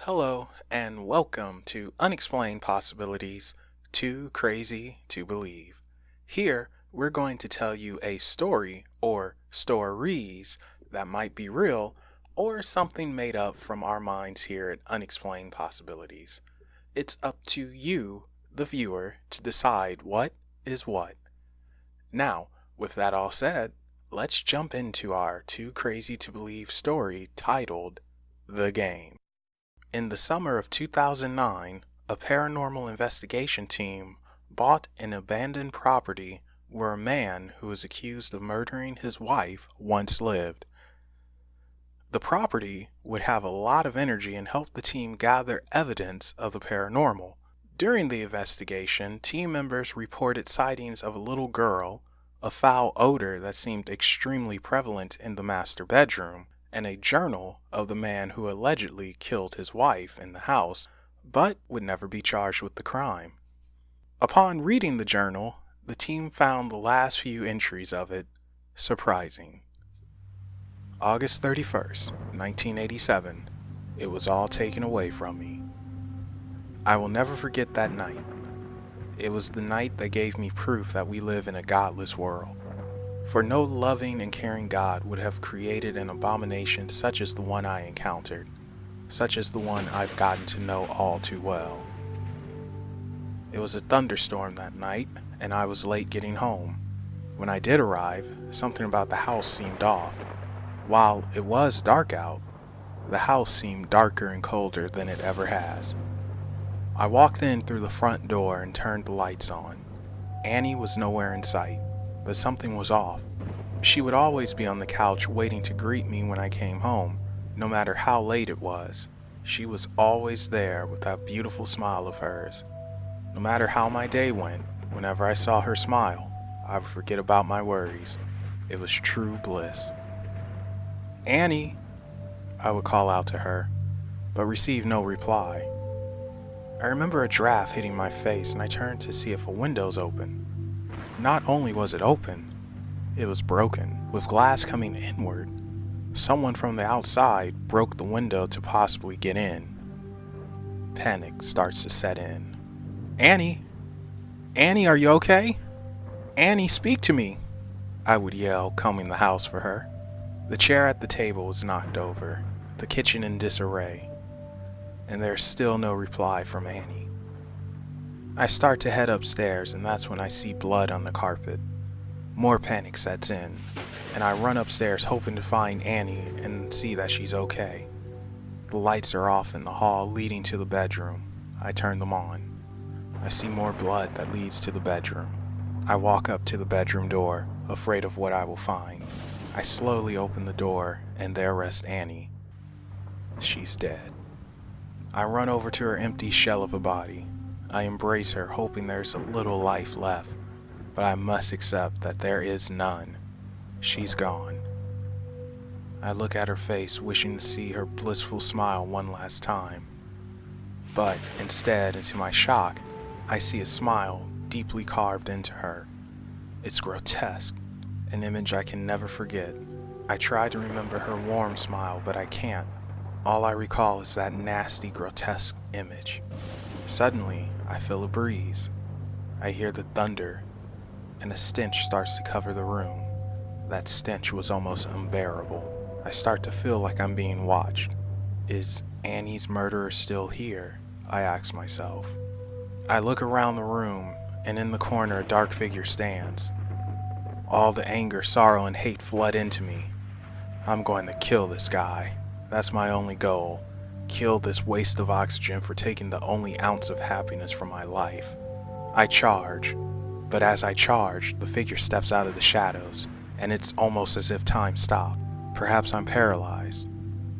Hello, and welcome to Unexplained Possibilities, Too Crazy to Believe. Here, we're going to tell you a story or stories that might be real or something made up from our minds here at Unexplained Possibilities. It's up to you, the viewer, to decide what is what. Now, with that all said, let's jump into our Too Crazy to Believe story titled The Game. In the summer of 2009, a paranormal investigation team bought an abandoned property where a man who was accused of murdering his wife once lived. The property would have a lot of energy and help the team gather evidence of the paranormal. During the investigation, team members reported sightings of a little girl, a foul odor that seemed extremely prevalent in the master bedroom, and a journal of the man who allegedly killed his wife in the house, but would never be charged with the crime. Upon reading the journal, the team found the last few entries of it surprising. August 31st, 1987. It was all taken away from me. I will never forget that night. It was the night that gave me proof that we live in a godless world. For no loving and caring God would have created an abomination such as the one I encountered, such as the one I've gotten to know all too well. It was a thunderstorm that night, and I was late getting home. When I did arrive, something about the house seemed off. While it was dark out, the house seemed darker and colder than it ever has. I walked in through the front door and turned the lights on. Annie was nowhere in sight. But something was off. She would always be on the couch waiting to greet me when I came home, no matter how late it was. She was always there with that beautiful smile of hers. No matter how my day went, whenever I saw her smile, I would forget about my worries. It was true bliss. "Annie," I would call out to her, but receive no reply. I remember a draft hitting my face and I turned to see if a window's open. Not only was it open, it was broken, with glass coming inward. Someone from the outside broke the window to possibly get in. Panic starts to set in. "Annie! Annie, are you okay? Annie, speak to me!" I would yell, combing the house for her. The chair at the table was knocked over, the kitchen in disarray, and there's still no reply from Annie. I start to head upstairs, and that's when I see blood on the carpet. More panic sets in, and I run upstairs hoping to find Annie and see that she's okay. The lights are off in the hall leading to the bedroom. I turn them on. I see more blood that leads to the bedroom. I walk up to the bedroom door, afraid of what I will find. I slowly open the door, and there rests Annie. She's dead. I run over to her empty shell of a body. I embrace her, hoping there's a little life left, but I must accept that there is none. She's gone. I look at her face, wishing to see her blissful smile one last time. But instead, and to my shock, I see a smile deeply carved into her. It's grotesque, an image I can never forget. I try to remember her warm smile, but I can't. All I recall is that nasty, grotesque image. Suddenly, I feel a breeze. I hear the thunder, and a stench starts to cover the room. That stench was almost unbearable. I start to feel like I'm being watched. Is Annie's murderer still here? I ask myself. I look around the room, and in the corner a dark figure stands. All the anger, sorrow, and hate flood into me. I'm going to kill this guy. That's my only goal. Kill this waste of oxygen for taking the only ounce of happiness from my life. I charge, but as I charge, the figure steps out of the shadows, and it's almost as if time stopped. Perhaps I'm paralyzed.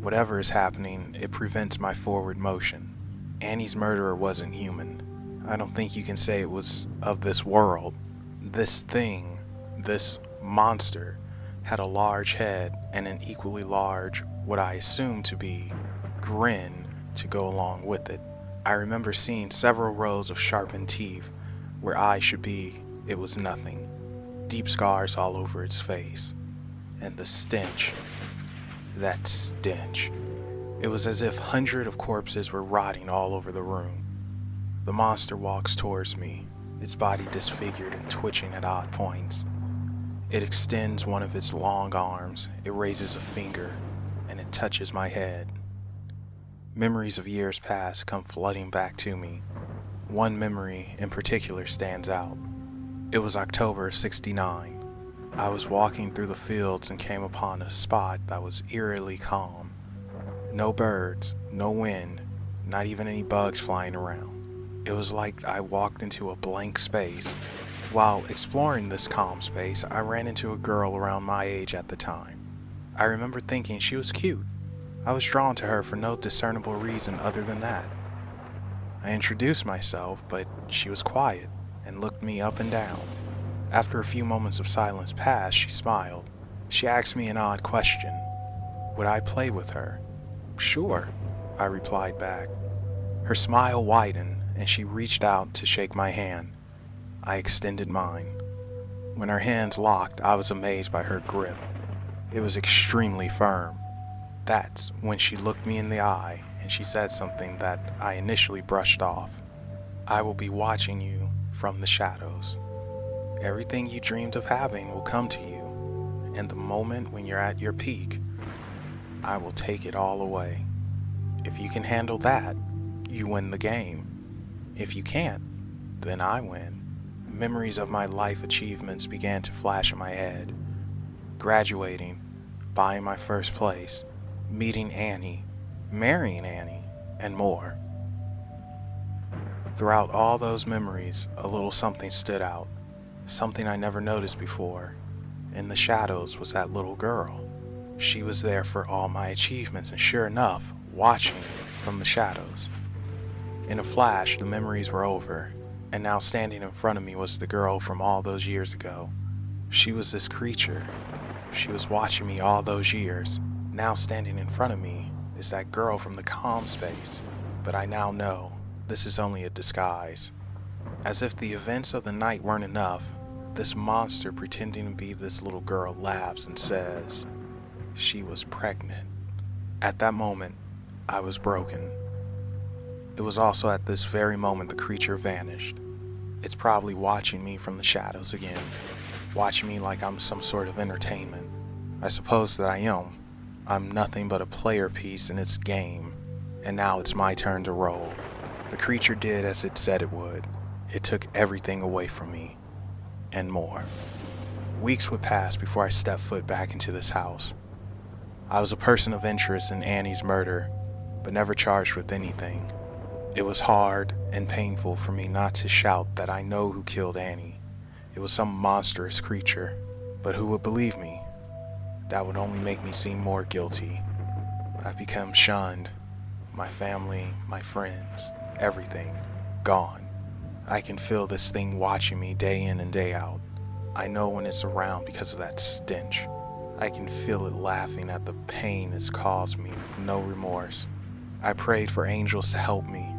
Whatever is happening, it prevents my forward motion. Annie's murderer wasn't human. I don't think you can say it was of this world. This thing, this monster, had a large head and an equally large, what I assume to be, grin to go along with it. I remember seeing several rows of sharpened teeth. Where eyes should be, it was nothing. Deep scars all over its face. And the stench. That stench. It was as if hundreds of corpses were rotting all over the room. The monster walks towards me, its body disfigured and twitching at odd points. It extends one of its long arms, it raises a finger, and it touches my head. Memories of years past come flooding back to me. One memory in particular stands out. It was October '69. I was walking through the fields and came upon a spot that was eerily calm. No birds, no wind, not even any bugs flying around. It was like I walked into a blank space. While exploring this calm space, I ran into a girl around my age at the time. I remember thinking she was cute. I was drawn to her for no discernible reason other than that. I introduced myself, but she was quiet and looked me up and down. After a few moments of silence passed, she smiled. She asked me an odd question. Would I play with her? Sure, I replied back. Her smile widened, and she reached out to shake my hand. I extended mine. When our hands locked, I was amazed by her grip. It was extremely firm. That's when she looked me in the eye, and she said something that I initially brushed off. I will be watching you from the shadows. Everything you dreamed of having will come to you, and the moment when you're at your peak, I will take it all away. If you can handle that, you win the game. If you can't, then I win. Memories of my life achievements began to flash in my head. Graduating, buying my first place, meeting Annie, marrying Annie, and more. Throughout all those memories, a little something stood out, something I never noticed before. In the shadows was that little girl. She was there for all my achievements and sure enough, watching from the shadows. In a flash, the memories were over, and now standing in front of me was the girl from all those years ago. She was this creature. She was watching me all those years. Now standing in front of me is that girl from the calm space. But I now know this is only a disguise. As if the events of the night weren't enough, this monster pretending to be this little girl laughs and says she was pregnant. At that moment, I was broken. It was also at this very moment the creature vanished. It's probably watching me from the shadows again, watching me like I'm some sort of entertainment. I suppose that I am. I'm nothing but a player piece in its game, and now it's my turn to roll. The creature did as it said it would. It took everything away from me, and more. Weeks would pass before I stepped foot back into this house. I was a person of interest in Annie's murder, but never charged with anything. It was hard and painful for me not to shout that I know who killed Annie. It was some monstrous creature, but who would believe me? That would only make me seem more guilty. I've become shunned. My family, my friends, everything, gone. I can feel this thing watching me day in and day out. I know when it's around because of that stench. I can feel it laughing at the pain it's caused me with no remorse. I prayed for angels to help me.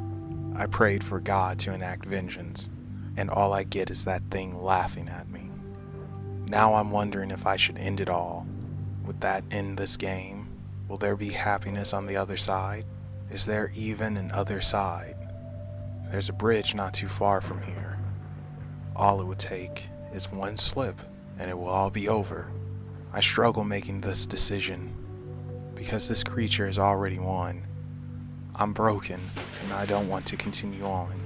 I prayed for God to enact vengeance, and all I get is that thing laughing at me. Now I'm wondering if I should end it all. Would that end this game? Will there be happiness on the other side? Is there even an other side? There's a bridge not too far from here. All it would take is one slip, and it will all be over. I struggle making this decision, because this creature has already won. I'm broken, and I don't want to continue on.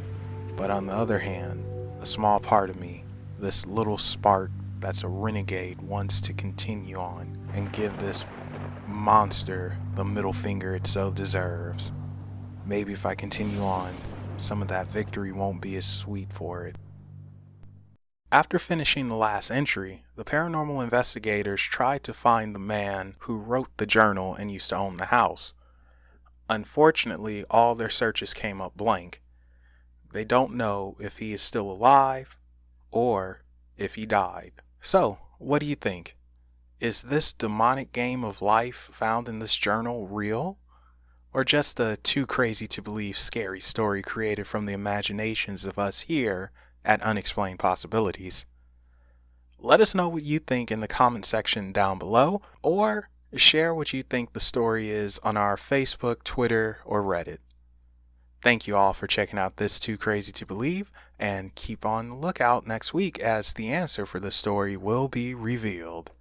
But on the other hand, a small part of me, this little spark that's a renegade, wants to continue on and give this monster the middle finger it so deserves. Maybe if I continue on, some of that victory won't be as sweet for it. After finishing the last entry, the paranormal investigators tried to find the man who wrote the journal and used to own the house. Unfortunately, all their searches came up blank. They don't know if he is still alive or if he died. So, what do you think? Is this demonic game of life found in this journal real? Or just a too crazy to believe scary story created from the imaginations of us here at Unexplained Possibilities? Let us know what you think in the comment section down below, or Share what you think the story is on our Facebook, Twitter, or Reddit. Thank you all for checking out this Too Crazy to Believe, and keep on the lookout next week as the answer for the story will be revealed.